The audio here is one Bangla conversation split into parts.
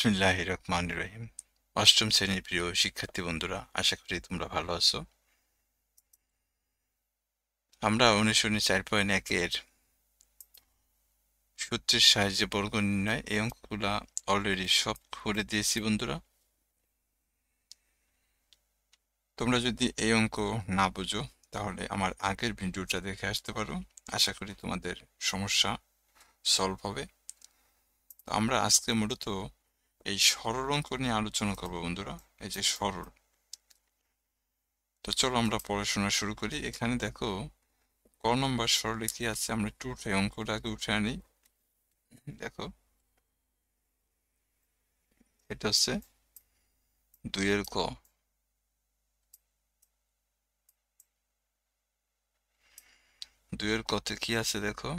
বিসমিল্লাহির রহমানির রহিম। অষ্টম শ্রেণীর প্রিয় শিক্ষার্থী বন্ধুরা, আশা করি তোমরা ভালো আছো। আমরা অনুশীলনী 4.1-এর সূত্রের সাহায্যে বর্গ নির্ণয় এই অঙ্কগুলা অলরেডি সব করে দিয়েছি বন্ধুরা। তোমরা যদি এই অঙ্ক না বুঝো তাহলে আমার আগের ভিডিওটা দেখে আসতে পারো। আশা করি তোমাদের সমস্যা সলভ হবে। আমরা আজকে মূলত এই সরল অঙ্ক নিয়ে আলোচনা করবো বন্ধুরা। এই যে সরল, তো চলো আমরা পড়াশোনা শুরু করি। এখানে দেখো ক নম্বর সরলে কি আছে, আমরা একটু উঠে অঙ্কটাকে উঠে আনি। দেখো এটা হচ্ছে 2-এর ক। দুইয়ের কতে কি আছে দেখো,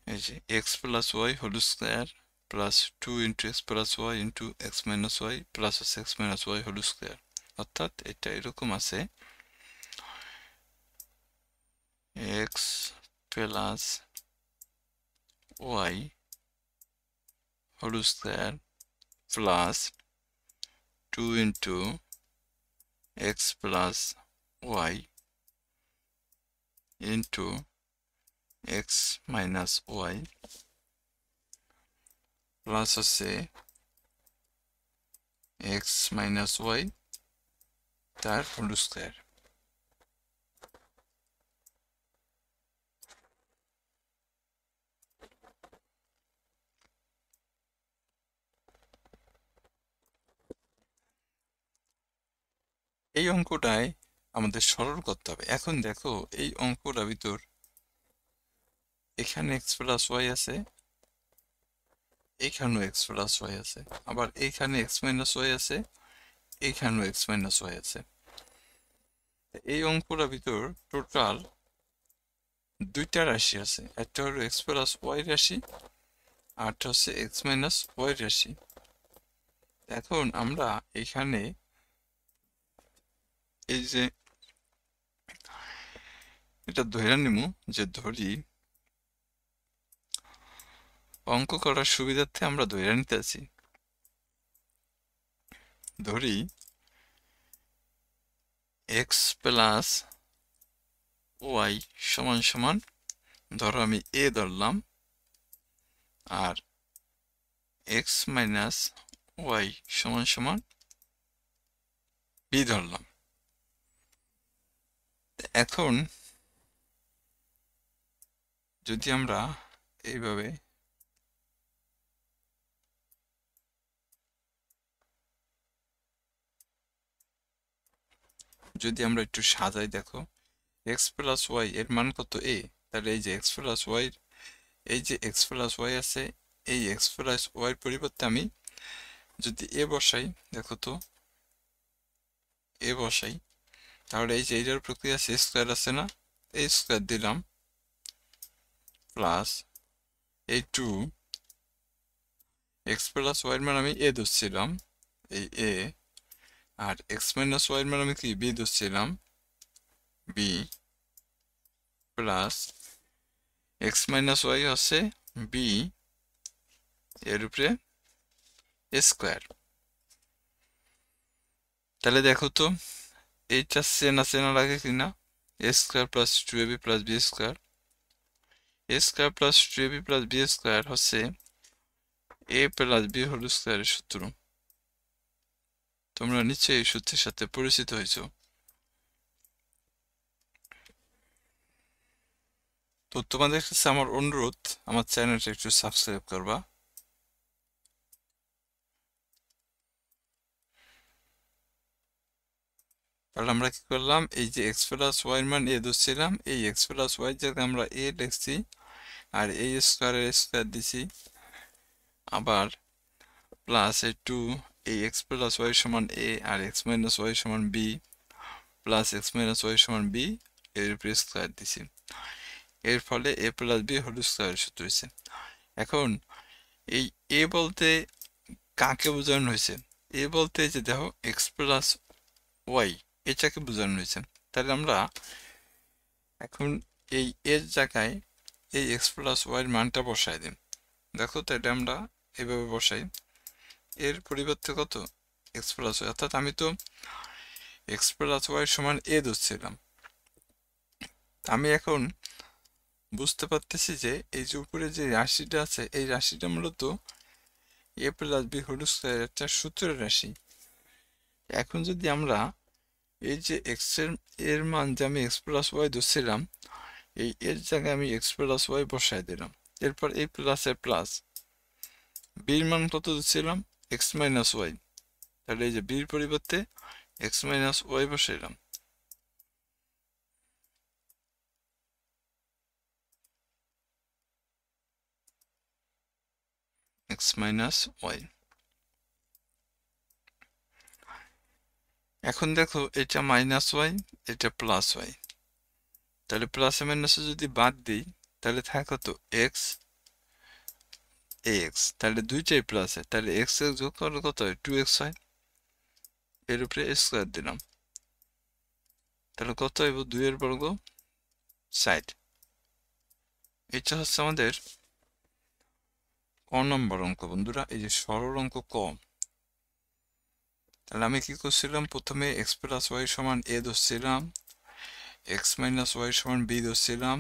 এই যে x plus y whole square plus 2 into x plus y into x minus y plus x minus y whole square. অর্থাৎ এটা এরকম আছে, x plus y whole square plus 2 into x plus y into x minus y plus হচ্ছে এক্স মাইনাস ওয়াই তার হোল স্কোয়ার। এই অঙ্কটায় আমাদের সরল করতে হবে। এখন দেখো এই অঙ্কটার ভিতর এখানে এক্স প্লাস ওয়াই আছে, এইখানেও এক্স প্লাস ওয়াই আছে, আবার এইখানে এক্স মাইনাস ওয়াই আছে, এইখানেও এক্স মাইনাস ওয়াই আছে। এই অঙ্কটার ভিতর টোটাল দুইটা রাশি আছে, একটা হলো এক্স প্লাস ওয়াই রাশি আর একটা হচ্ছে এক্স মাইনাস ওয়াই রাশি। এখন আমরা এখানে এই যে এটা ধরে নিব, যে ধরি অঙ্ক করার সুবিধার্থে আমরা ধরে নিতে আছি, ধরি এক্স প্লাস ওয়াই সমান সমান, ধরো আমি এ ধরলাম, আর এক্স মাইনাস ওয়াই সমান সমান বি ধরলাম। এখন যদি আমরা এইভাবে যদি আমরা একটু সাজাই, দেখো এক্স প্লাস ওয়াই এর মান কত এ, তাহলে এই যে এক্স প্লাস ওয়াই, এই যে এক্স প্লাস ওয়াই আছে, এই এক্স প্লাস ওয়াই পরিবর্তে আমি যদি এ বসাই, দেখো তো এ বসাই, তাহলে এই যে এইটার প্রক্রিয়া সি স্কোয়ার আছে না, এই স্কোয়ার দিলাম প্লাস এই 2 এক্স প্লাস ওয়াই মান আমি এ ধরছিলাম, এই এ, আর এক্স মাইনাস ওয়াই মান আমি কি বি ধরছিলাম, B, plus x minus y হচ্ছে বি এর উপরে স্কোয়ার। তাহলে দেখো তো এইটা চেনা চেনা লাগে কিনা, A square plus 2ab plus B square, A square plus 2ab plus B square হচ্ছে এ প্লাস বি হোল স্কোয়ারের সূত্র। তোমরা নিশ্চয়ই এই সূত্রের সাথে পরিচিত হয়েছো। তো তোমাদের কাছে আমার অনুরোধ, আমার চ্যানেলটা একটু সাবস্ক্রাইব করবা। তাহলে আমরা কি করলাম, এই যে এক্স প্লাস ওয়াই মান এ ধরছিলাম, এই এক্স প্লাস ওয়াই জায়গায় আমরা এ লিখছি, আর এই স্কোয়ারের স্কোয়ার দিছি, আবার প্লাস এই 2 এই এক্স প্লাস ওয়াই সমান এ আর এক্স মাইনাস ওয়াই সমান b plus x minus y সমান বি এর উপরে স্কোয়ার দিছি। এর ফলে এ প্লাস বি হোল স্কোয়ারের সূত্র হয়েছে। এখন এই এ বলতে কাকে বোঝানো হয়েছে, এ বলতে যে দেখো এক্স প্লাস ওয়াই এটাকে বোঝানো হয়েছে। তাহলে আমরা এখন এই এর জায়গায় এই এক্স প্লাস ওয়াই এর মানটা বসাই দিই। দেখো তাহলে আমরা এভাবে বসাই, এর পরিবর্তে কত এক্স প্লাস ওয়াই, অর্থাৎ আমি তো এক্স প্লাস ওয়াই সমান এ ধরছিলাম। আমি এখন বুঝতে পারতেছি যে এই যে উপরে যে রাশিটা আছে এই রাশিটা মূলত এ প্লাস বি হোল স্কয়ার একটা সূত্রের রাশি। এখন যদি আমরা এই যে এক্স এর মান যে আমি এক্স প্লাস ওয়াই ধরছিলাম, এই এর জায়গায় আমি এক্স প্লাস ওয়াই বসাই দিলাম, এরপর এই প্লাসের প্লাস, বির মান কত ধরছিলাম এক্স মাইনাস ওয়াই, তাহলে এই যে বির পরিবর্তে এক্স মাইনাস ওয়াই বসাইলাম। X minus y. এখন দেখো এটা মাইনাস ওয়াই, এটা প্লাস ওয়াই, তাহলে প্লাসে মাইনাসে যদি বাদ দিই তাহলে থাকে কত এক্স এক্স, তাহলে দুইটাই প্লাসে, তাহলে এক্স এক্স যোগ করলে কত হয় 2x হয়, এর উপরে স্কোয়ার দিলাম, তাহলে কত হইব 2 এর বর্গ 60। এটা হচ্ছে আমাদের ক নম্বর অঙ্ক বন্ধুরা, এই যে সরল অঙ্ক ক। তাহলে আমি কি করছিলাম, প্রথমে এক্স প্লাস ওয়াই সমান এ ধরছিলাম, এক্স মাইনাস ওয়াই সমান বি ধরছিলাম,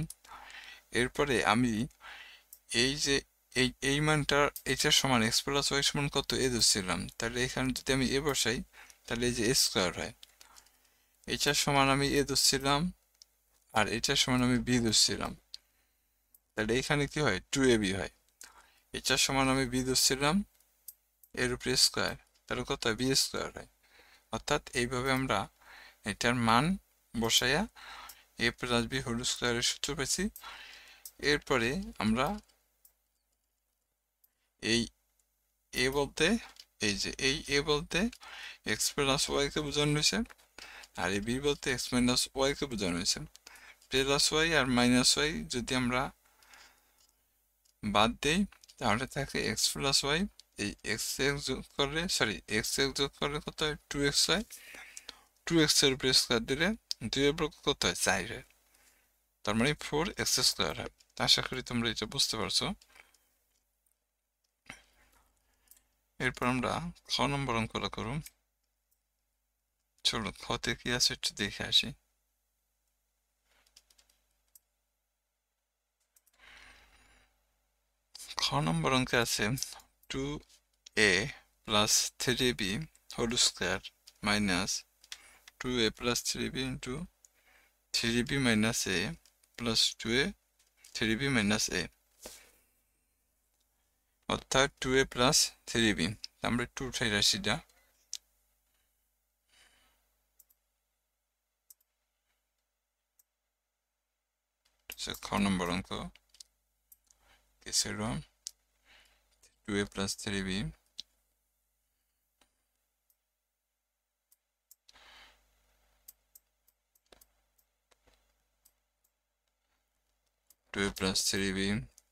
এরপরে আমি এই যে এই মানটা এটার সমান এক্স প্লাস ওয়াই সমান কত এ ধরছিলাম, তাহলে এখানে যদি আমি এ বসাই তাহলে এই যে এ স্কোয়ার হয়, এটার সমান আমি এ ধরছিলাম আর এটার সমান আমি বি ধরছিলাম, তাহলে এখানে কি হয় 2ab হয়, এটার সমান আমি বি ধরছিলাম এর উপরে স্কোয়ার, তাহলে কত হয় বি স্কোয়ার হয়। অর্থাৎ এইভাবে আমরা এটার মান বসাইয়া এ প্লাস বি হোল স্কোয়ারের সূত্র পেয়েছি। এরপরে আমরা এই এ বলতে এই যে এই এ বলতে এক্স প্লাস ওয়াইকে বোঝানো হয়েছে, আর এই বি বলতে এক্স মাইনাস ওয়াইকে বোঝানো হয়েছে। প্লাস ওয়াই আর মাইনাস ওয়াই যদি আমরা বাদ দেই তাহলে থাকে এক্স প্লাস ওয়াই, এই এক্স এক্স যোগ করলে এক্স এক্স যোগ করলে কত হয় 2x হয়, 2x এর উপরে স্কোয়ার দিলে 2 এর বর্গ কত হয় 4 হয়, তার মানে 4x স্কোয়ার হয়। আশা করি তোমরা এটা বুঝতে পারছো। এরপর আমরা খ নম্বর অঙ্কটা করব। চলো খতে কি আছে একটু দেখে আসি। খ নম্বর অঙ্কে আছে 2a plus 3b whole square minus 2a plus 3b into 3b minus a plus 2a 3b minus a, অর্থাৎ 2a প্লাস 3b। আমরা একটু উঠাই রাশিটা, খ নম্বর অঙ্ক কেসের 2a plus 3b 2a plus 3b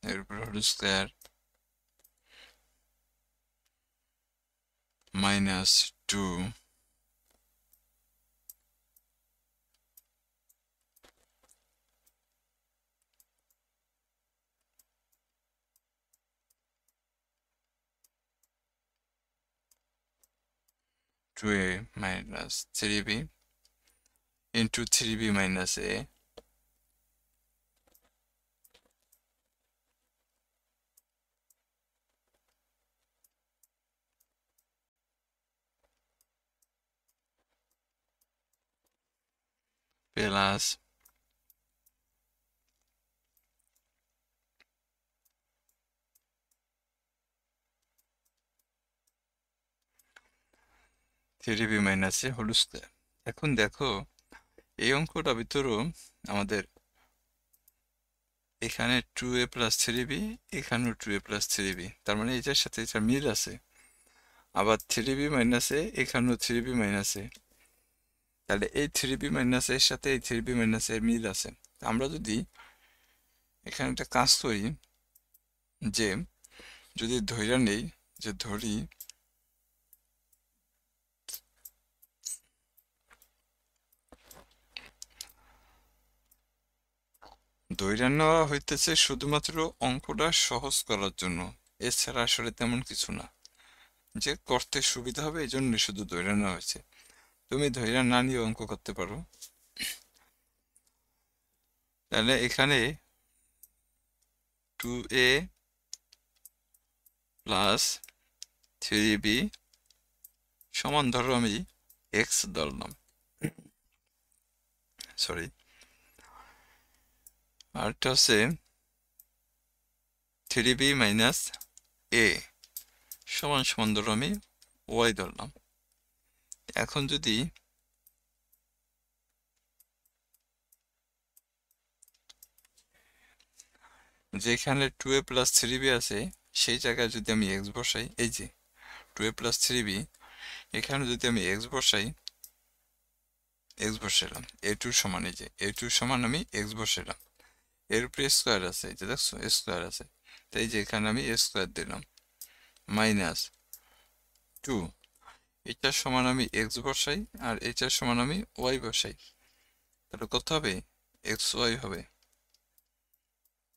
এর উপর whole square minus 2 2a minus 3b into 3b minus a plus 3b minus a whole square. এখন দেখো এই অঙ্কটা ভিতরও আমাদের এখানে 2a প্লাস 3b, এখানেও 2a প্লাস 3b, তার মানে এটার সাথে এটা মিল আছে। আবার 3b মাইনাস a, এখানেও 3b মাইনাস a, তাহলে এই 3b মাইনাস এর সাথে এই 3b মাইনাস এর মিল আছে। আমরা যদি এখানে একটা কাজ করি, যে যদি ধইরা নেই, যে ধরি ধইরা নেওয়া হইতেছে শুধুমাত্র অঙ্কটা সহজ করার জন্য, এছাড়া আসলে তেমন কিছু না, যে করতে সুবিধা হবে এই জন্য শুধু ধরে নেওয়া হয়েছে। তুমি ধৈর্য না নিয়ে অঙ্ক করতে পারো। তাহলে এখানে 2a প্লাস 3b সমান ধরো আমি x ধরলাম, সরি, আরটা হচ্ছে 3b মাইনাস a সমান সমান ধরো আমি y ধরলাম। এখন যদি যেখানে 2a প্লাস 3b আছে সেই জায়গায় যদি আমি x বসাই, এই যে 2a প্লাস 3b, এখানে যদি আমি x বসাই, x বসালাম a2 সমান, এই যে a2 সমান আমি x বসালাম, এর উপরে স্কোয়ার আছে, এই যে দেখছো স্কোয়ার আছে, তাই যে এখানে আমি স্কোয়ার দিলাম মাইনাস 2, এটার সমান আমি x বসাই আর এটার সমান আমি y বসাই, তাহলে কত হবে xy হবে,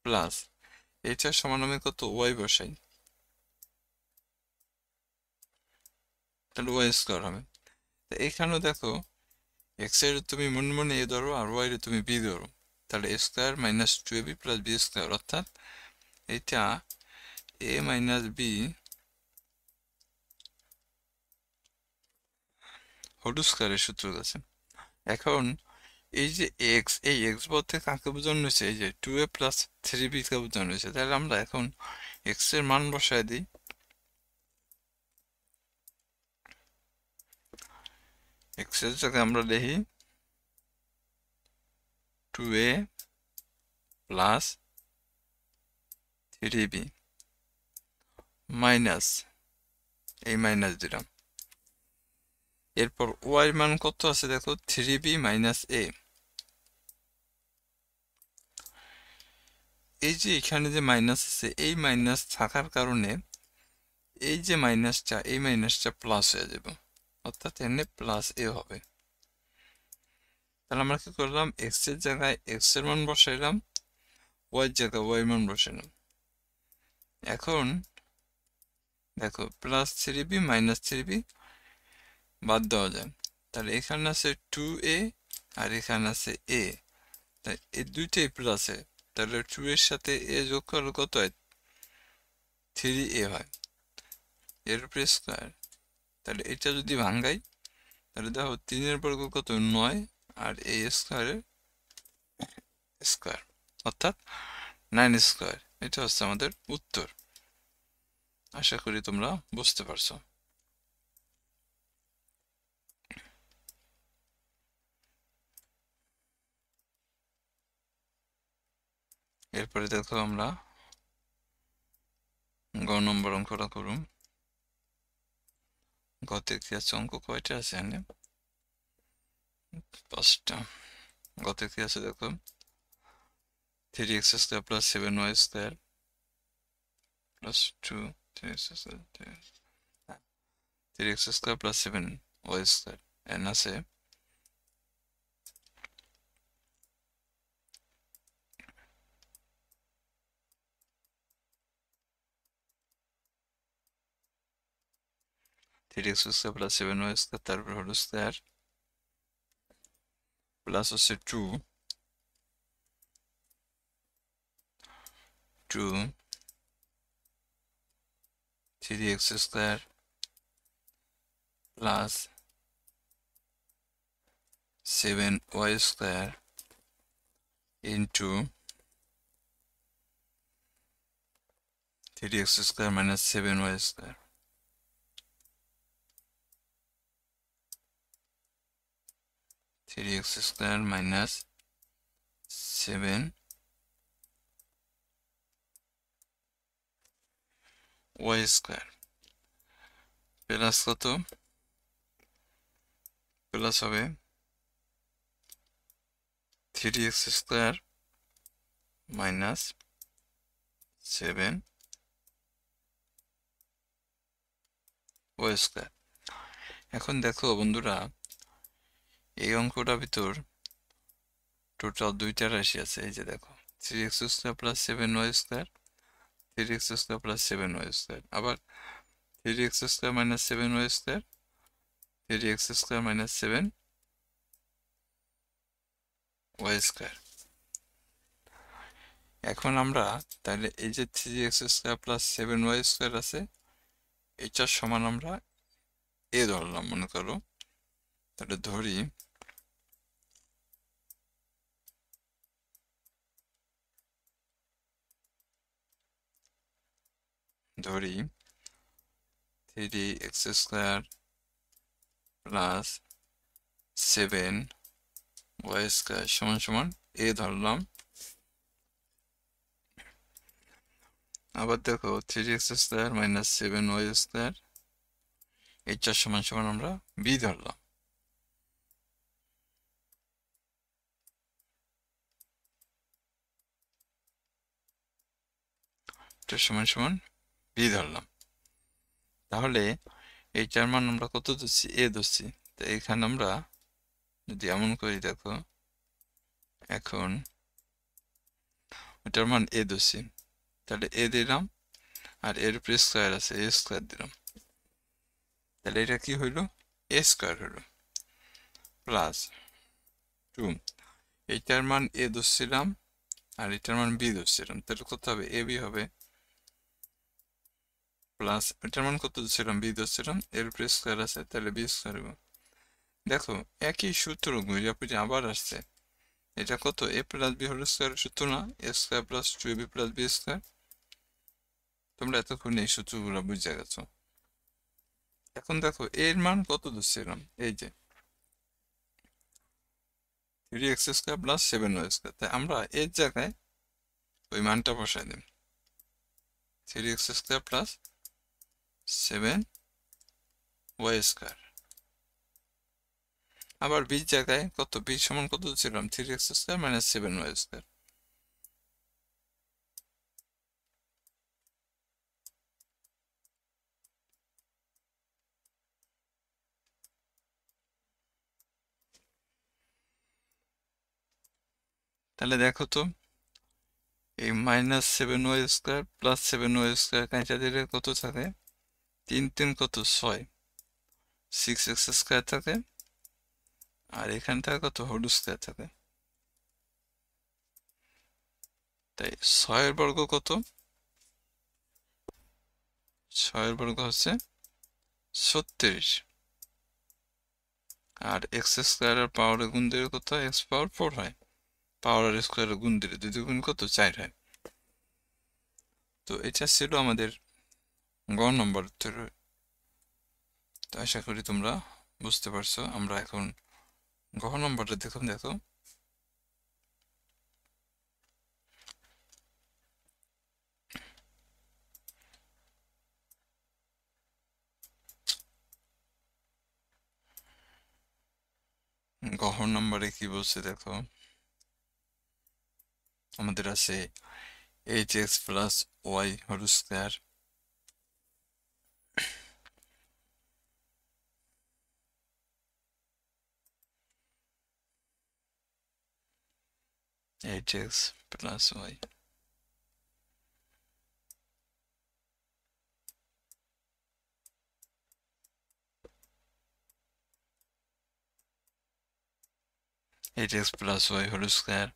প্লাস এটার সমান আমি কত y বসাই, তাহলে y স্কোয়ার হবে। এইখানেও দেখো x এর তুমি মনে মনে a ধরো আর y এর তুমি b ধরো, তাহলে a square minus 2ab plus b square, অর্থাৎ এটা a মাইনাস b হোল স্কোয়ারের সূত্র আছে। এখন এই যে x, এই x বলতে কাকে বোঝানো হয়েছে, এই যে 2a প্লাস 3b কে বোঝানো হয়েছে। তাহলে আমরা এখন x এর মান বসায় দিই, x এর জায়গায় আমরা লিখি 2a প্লাস 3b মাইনাস, এই মাইনাস দিলাম, এরপর y মান কত আছে দেখো 3b মাইনাস a, এই যে এখানে যে মাইনাস আছে এই মাইনাস থাকার কারণে এই যে মাইনাসটা, এই মাইনাসটা প্লাস হয়ে যাবে, অর্থাৎ এখানে প্লাস a হবে। তাহলে আমরা কি করলাম, x এর জায়গায় x এর মান বসাইলাম, y এর জায়গায় y এর মান বসাইলাম। এখন দেখো প্লাস 3b মাইনাস 3b বাদ দেওয়া যায়, তাহলে এখানে আছে 2a আর এখানে আছে a, তাই এই দুইটাই প্লাসে, তাহলে 2 এর সাথে a যোগ করলে কত হয় 3a হয়, এর উপরে স্কোয়ার, তাহলে এটা যদি ভাঙ্গাই তাহলে দেখো 3 এর বর্গ কত 9 আর a স্কোয়ারের স্কোয়ার, অর্থাৎ 9 স্কোয়ার। এটা হচ্ছে আমাদের উত্তর। আশা করি তোমরা বুঝতে পারছো। এরপরে দেখো আমরা গ নম্বর অঙ্কটা করুন। গতে কি আছে, অঙ্ক কয়টা আছে এখানে, 5টা। গতে কি আছে দেখো 3x square plus 7y square plus 2 3x square 3x square plus 7y square, N আছে 3x square plus 7y square, তারপর হোল স্কোয়ার প্লাস হচ্ছে 2 3x square plus 7y square into 3x square minus 7y square, 3x square minus 7y square plus কত, প্লাস হবে 3x square minus 7y square. এখন দেখো বন্ধুরা, এই অঙ্কটার ভিতর টোটাল দুইটা রাশি আছে, এই যে দেখো 3x square plus 7y square, 3x² plus 7y²। আবার 3x² minus 7y², 3x² minus 7y²। এখন আমরা তাহলে এই যে 3x² প্লাস 7y² আছে, এটার সমান আমরা এ ধরলাম মনে করো। তাহলে ধরি ধরি 3x² প্লাস 7y² সমান সমান এ ধরলাম। আবার দেখো 3x² মাইনাস 7y² এটার সমান সমান আমরা বি ধরলাম। এটার সমান সমান বি ধরলাম। তাহলে এইটার মান আমরা কত ধরছি? এ ধরছি। তো এখানে আমরা যদি এমন করি, দেখো এখন এটার মান এ ধরছি, তাহলে এ দিলাম, আর এর উপরে স্কোয়ার আছে, এ স্কোয়ার দিলাম। তাহলে এটা কি হইল? এ স্কোয়ার হইল প্লাস 2। এইটার মান এ ধরছিলাম আর এটার মান বি ধরছিলাম, তাহলে কত হবে? এ বি হবে প্লাস এটার মান কত ধরছিলাম? বি ধরছিলাম, এর উপরে স্কোয়ার আছে, তাহলে বি স্কোয়ার হবে। দেখো একই সূত্র ঘুরে ফিরে আবার আসছে। এটা কত? এ প্লাস বি হোল স্কোয়ারের সূত্র না? A square plus 2ab plus B square. তোমরা এতক্ষণ এই সূত্রগুলো বুঝে গেছো। এখন দেখো এর মান কত ধরছিলাম? এই যে 3x² প্লাস 7y²। তাই আমরা এর জায়গায় ওই মানটা বসাই দিই, 3x² প্লাস 7y²। আবার বির জায়গায় কত? বি সমান কত ছিলাম? 3x² minus 7y²। তাহলে দেখো তো, এই মাইনাস 7y² প্লাস 7y² কাইটা দিলে কত থাকে? 3 3 কত? 6, 6x² থাকে, আর এখান থেকে কত? হোল স্কোয়ার থাকে। তাই 6 বর্গ কত? 6 বর্গ হচ্ছে 36, আর x² পাওয়ারের গুণ দিলে কত হয়? x পাওয়ার 4 হয়। পাওয়ার আর স্কোয়ারের গুণ দিলে 2 গুণ কত? 4 হয়। তো এটা ছিল আমাদের গ নম্বর উত্তর। তো আশা করি তোমরা বুঝতে পারছো। আমরা এখন গ নম্বরটা দেখো। গ নম্বরে কি বলছে দেখো, আমাদের আছে 8x plus y whole square, plus y, plus y whole square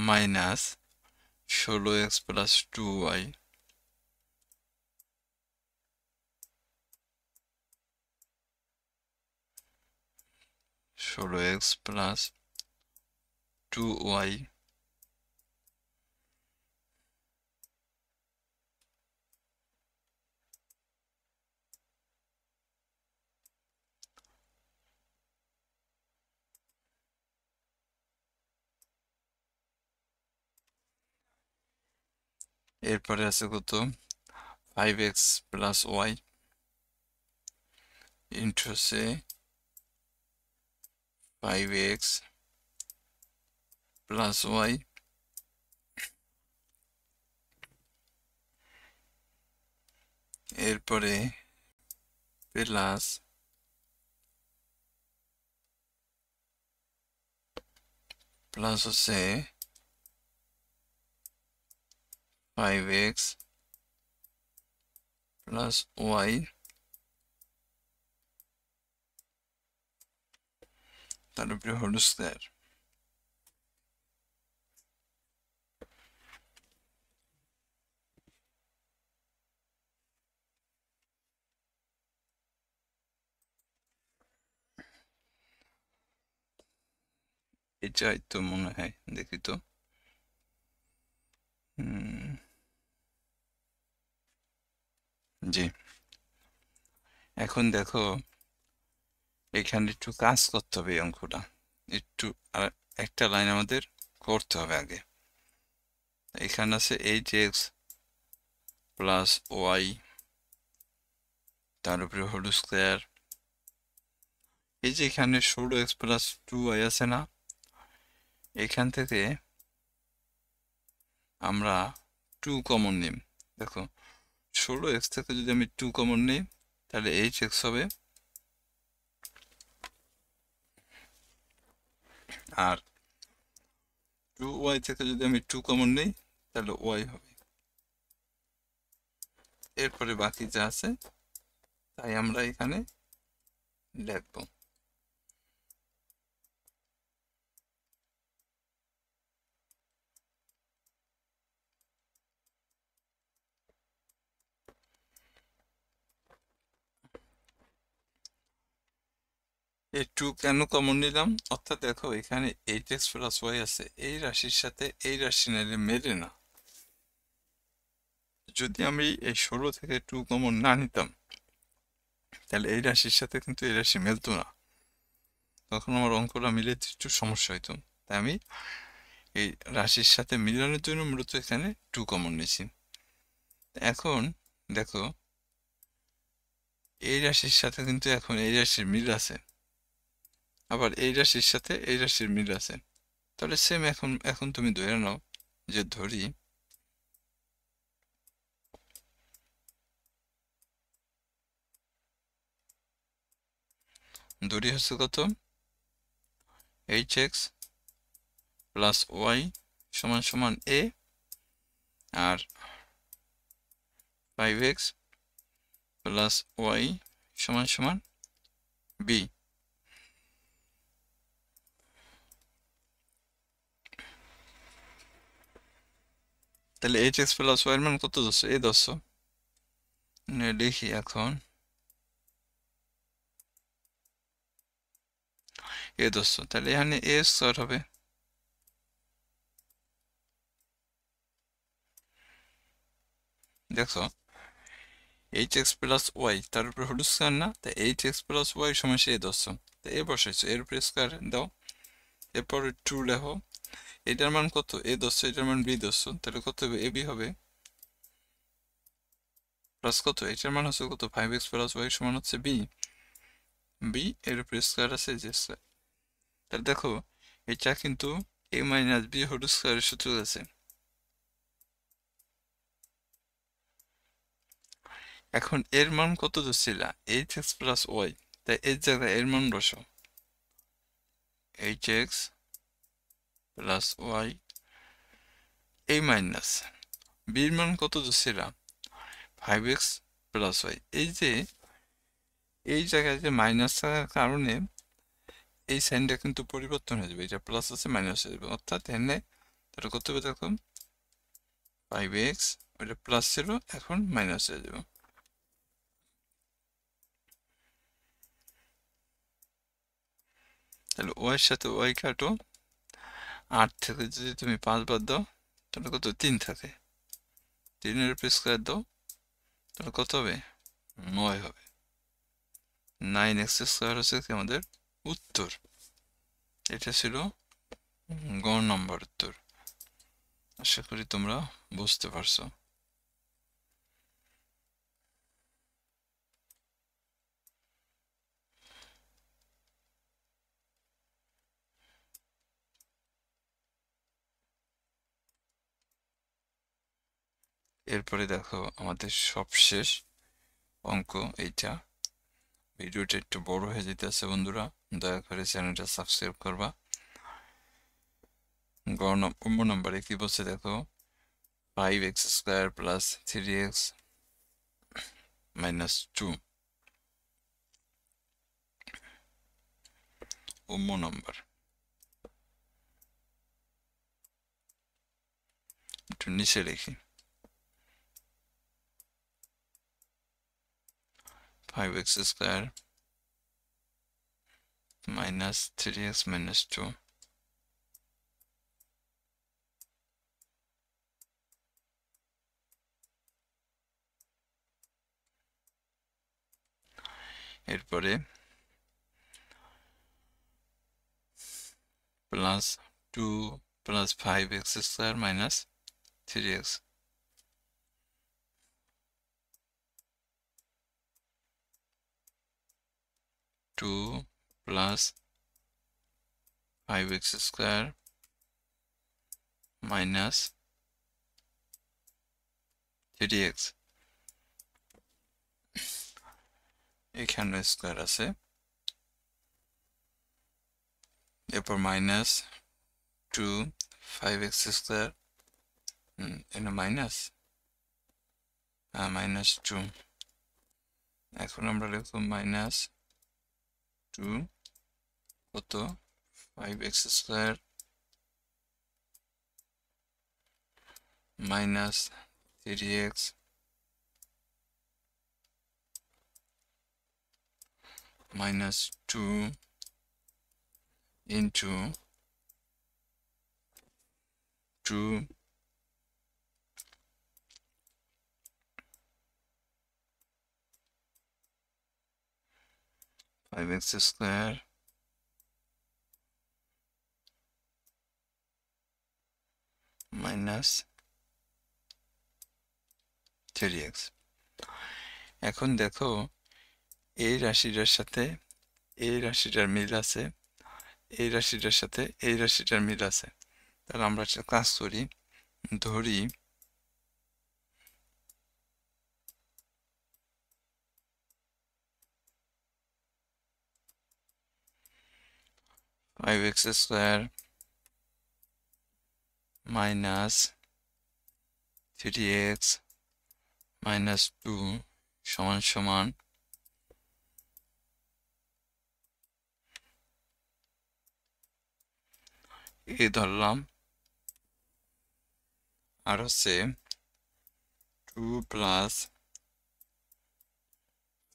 minus 16x plus 2y, 16x plus 2y এরপরে আছে কত? 5x প্লাস y ইন্টু সে 5x প্লাস y এরপরে প্লাস হচ্ছে 5x প্লাস ওয়াই তার উপরে হোল স্কয়ার। এটাই তো মনে হয়, দেখি তো। জি, এখন দেখো এখানে একটু কাজ করতে হবে এই অঙ্কটা একটু, আর একটা লাইন আমাদের করতে হবে আগে। এখানে আছে 8x প্লাস ওয়াই তার উপরে হোল স্কয়ার। এই যে এখানে 16x প্লাস 2y আছে না, এখান থেকে আমরা 2 কমন নিই। দেখো 16x থেকে যদি আমি 2 কমন নিই তাহলে 8x হবে, আর 2y থেকে যদি আমি 2 কমন নিই তাহলে y হবে। এরপরে বাকি যা আছে তাই আমরা এখানে লিখব। এই 2 কেন কমন নিলাম, অর্থাৎ দেখো এখানে 8x প্লাস y আছে, এই রাশির সাথে এই রাশি নিলে মেলে না। যদি আমি এই 16 থেকে 2 কমন না নিতাম তাহলে এই রাশির সাথে কিন্তু এই রাশি মেলতো না, তখন আমার অঙ্কটা মিলাতে একটু সমস্যা হইতো। তাই আমি এই রাশির সাথে মিলানোর জন্য মূলত এখানে 2 কমন নিয়েছি। এখন দেখো এই রাশির সাথে কিন্তু এখন এই রাশির মিল আছে, আবার এই রাশির সাথে এই রাশির মিল আছে। তাহলে সেম এখন এখন তুমি ধরে নাও যে ধরি হচ্ছে কত, hx প্লাস ওয়াই সমান সমান a, R 5x plus y সমান সমান b। তাহলে hx প্লাস ওয়াই এর মান কত ধরছো, a ধরছো। লিখি এখন a ধরছো, তাহলে এখানে a স্কয়ার হবে। দেখো hx প্লাস ওয়াই তার উপরে হোল স্কয়ার না, তাই hx প্লাস ওয়াই সমান সে a ধরছো, তাই a বসাইছো, এর উপরে স্কয়ার দাও, এরপর 2 লেখো। এটার মান কত, a ধরছো, এটার মান b ধরছো, তাহলে কত হবে, ab হবে। প্লাস কত, এটার মান হচ্ছে কত, 5x প্লাস ওয়াই সমান হচ্ছে b, b এর উপরে স্কয়ার আছে যে স্কয়ার। তাহলে দেখো এটা কিন্তু a মাইনাস b হোল স্কয়ারের সূত্র আছে। এখন এর মান কত ধরছিল, hx প্লাস ওয়াই, তাই এর জায়গায় এর মান বসো, hx plus y a minus b এর মান কত ধরছিল 5x প্লাস ওয়াই। এই যে এই জায়গায় যে মাইনাস থাকার কারণে এই সাইনটা কিন্তু পরিবর্তন হয়ে যাবে, এটা প্লাস আছে মাইনাস হয়ে যাবে, অর্থাৎ এখানে তাহলে কত হবে দেখো 5x, ওইটা প্লাস ছিল এখন মাইনাস হয়ে যাবে। তাহলে ওয়াই এর সাথে ওয়াই কাটো, 8 থেকে যদি তুমি 5 বাদ দাও তাহলে কত 3 থাকে, 3 এর উপরে স্কয়ার দাও তাহলে কত হবে 9 হবে। 9x স্কয়ার হচ্ছে কি আমাদের উত্তর। এটা ছিল গ নম্বর উত্তর। আশা করি তোমরা বুঝতে পারছো। এরপরে দেখো আমাদের সবশেষ অঙ্ক এইটা। ভিডিওটা একটু বড় হয়ে যেতেছে বন্ধুরা, দয়া করে চ্যানেলটা সাবস্ক্রাইব করবা। নম্বরে কি বলছে দেখো, 5x স্কয়ার প্লাস 3x -2 অন্য নাম্বার একটু নিচে লিখি 5x স্কয়ার -3x - 2 এরপরে +2 + 5x square - 3x 2 + 5x square - 3x এখানে স্কয়ার আছে এরপর -2 5x স্কয়ার এটা মাইনাস -2 এখন আমরা লিখব -2 কত 5x square -3x -2 into 2 5x square -3x এখন দেখো এই রাশিটার সাথে এই রাশিটার মিল আছে এই রাশিটার সাথে এই রাশিটার মিল আছে তাহলে আমরা একটা কাজ করি ধরি -5x স্কয়ার -3x -2 সমান সমান এ ধরলাম আর হচ্ছে 2 +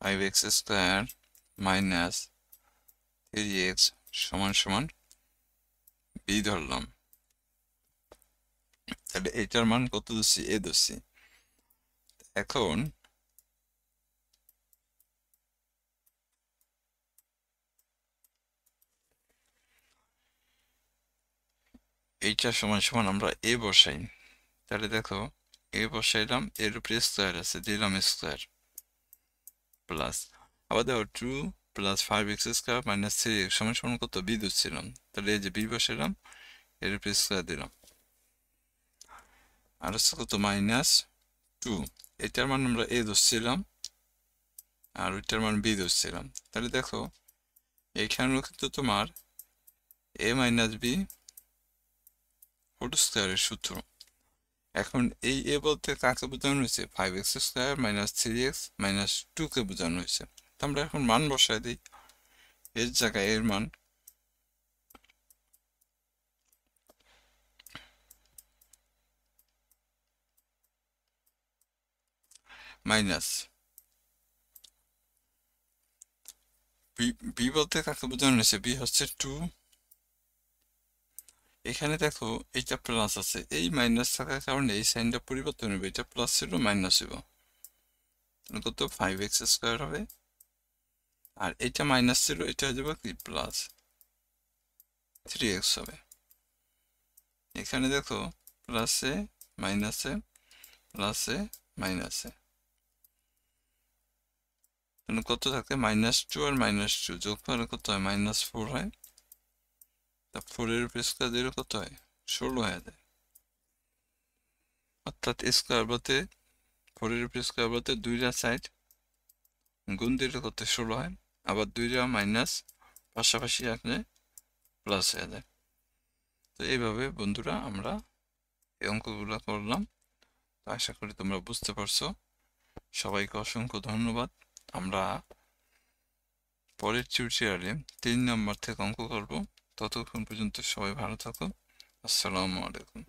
5x স্কয়ার -3x সমান সমান b ধরলাম তাহলে এটার মান কত ধরছি এ ধরছি এখন এইটা সমান সমান আমরা এ বসাই তাহলে দেখো এ বসাইলাম এর উপরে স্কয়ার আছে দিলাম স্কয়ার প্লাস আবার দেখো 2 + 5x স্কয়ার -3x সমান সমান কত b ধরছিলাম তাহলে এই যে b বসাইলাম এর উপরে স্কয়ার দিলাম আর হচ্ছে কত -2 এটার মান আমরা a ধরছিলাম আর ওইটার মান b ধরছিলাম তাহলে দেখো এইখানেও কিন্তু তোমার a - b হোল স্কয়ারের সূত্র এখন এই a বলতে কাকে বোঝানো হয়েছে 5x স্কয়ার -3x -2 কে বোঝানো হয়েছে তো আমরা এখন মান বসাই দিই এর জায়গায় এর মান মাইনাস b বলতে কাকে বোঝানো হয়েছে b হচ্ছে 2 এখানে দেখো এইটা প্লাস আছে এই মাইনাস থাকার কারণে এই সাইনটা পরিবর্তন হবে এটা প্লাস ছিল মাইনাস হবে কত 5x স্কয়ার হবে আর এটা মাইনাস ছিল এটা হয়ে যাবে কি প্লাস 3x হবে এখানে দেখো প্লাসে মাইনাসে প্লাসে মাইনাসে কত থাকে -2 আর -2 যোগ করলে কত হয় -4 হয় তা 4 এর উপর স্কয়ার দিলে কত হয় 16 হয়ে যায় অর্থাৎ স্কয়ার বলতে 4 এর উপর স্কয়ার বলতে দুইটা সাইড গুণ দিলে কত 16 হয় আবার দুইটা মাইনাস পাশাপাশি আসলে প্লাস হয়ে যায় তো এইভাবে বন্ধুরা আমরা এই অঙ্কগুলো করলাম তো আশা করি তোমরা বুঝতে পারছো সবাইকে অসংখ্য ধন্যবাদ। আমরা পরের টিউটোরিয়ালে 3 নম্বর থেকে অঙ্ক করব। ততক্ষণ পর্যন্ত সবাই ভালো থাকো। আসসালামু আলাইকুম।